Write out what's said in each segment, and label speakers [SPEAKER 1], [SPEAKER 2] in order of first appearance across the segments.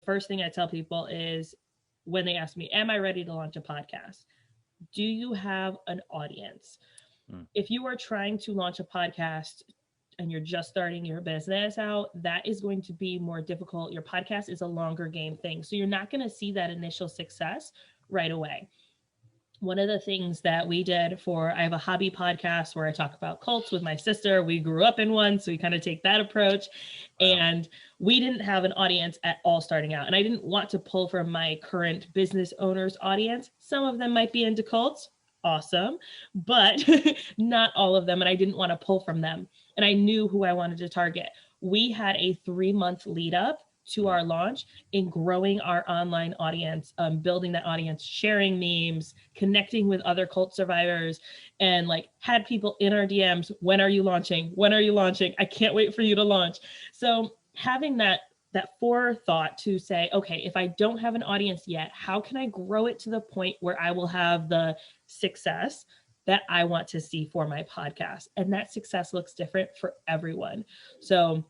[SPEAKER 1] first thing I tell people is when they ask me, am I ready to launch a podcast? Do you have an audience? If you are trying to launch a podcast and you're just starting your business out, that is going to be more difficult. Your podcast is a longer game thing. So you're not going to see that initial success right away. One of the things that we did I have a hobby podcast where I talk about cults with my sister. We grew up in one, so we kind of take that approach. Wow. And we didn't have an audience at all starting out. And I didn't want to pull from my current business owners audience. Some of them might be into cults. Awesome. But not all of them. And I didn't want to pull from them. And I knew who I wanted to target. We had a 3-month lead up to our launch in growing our online audience, building that audience, sharing memes, connecting with other cult survivors, and like had people in our DMs, when are you launching? When are you launching? I can't wait for you to launch. So having that forethought to say, okay, if I don't have an audience yet, how can I grow it to the point where I will have the success that I want to see for my podcast? And that success looks different for everyone. So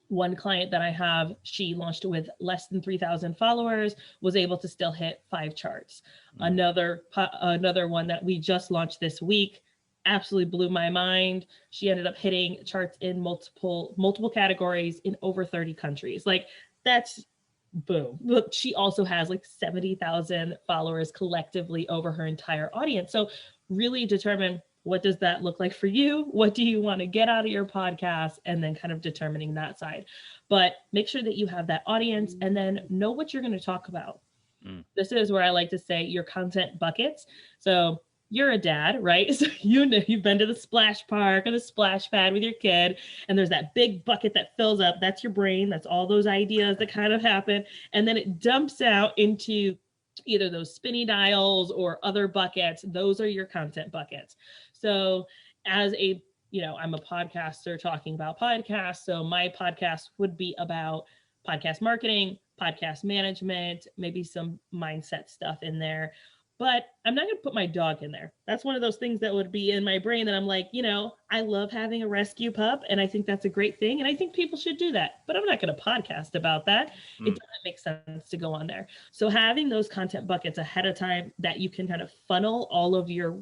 [SPEAKER 1] one client that I have, she launched with less than 3,000 followers, was able to still hit 5 charts. Another one that we just launched this week absolutely blew my mind. She ended up hitting charts in multiple categories in over 30 countries. Like, that's boom. Look, she also has like 70,000 followers collectively over her entire audience. So really determine, what does that look like for you? What do you want to get out of your podcast? And then kind of determining that side. But make sure that you have that audience and then know what you're going to talk about. This is where I like to say your content buckets. So you're a dad, right? So you know, you've been to the splash park or the splash pad with your kid, and there's that big bucket that fills up. That's your brain. That's all those ideas that kind of happen. And then it dumps out into either those spinny dials or other buckets. Those are your content buckets. So as I'm a podcaster talking about podcasts. So my podcast would be about podcast marketing, podcast management, maybe some mindset stuff in there. But I'm not going to put my dog in there. That's one of those things that would be in my brain that I'm like, I love having a rescue pup, and I think that's a great thing. And I think people should do that. But I'm not going to podcast about that. It doesn't make sense to go on there. So having those content buckets ahead of time that you can kind of funnel all of your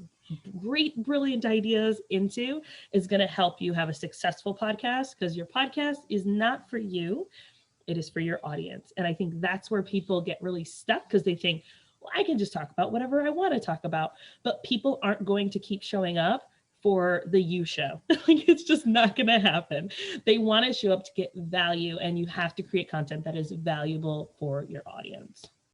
[SPEAKER 1] great, brilliant ideas into is going to help you have a successful podcast, because your podcast is not for you. It is for your audience. And I think that's where people get really stuck, because they think, well, I can just talk about whatever I want to talk about. But people aren't going to keep showing up for the you show. Like, it's just not going to happen. They want to show up to get value, and you have to create content that is valuable for your audience.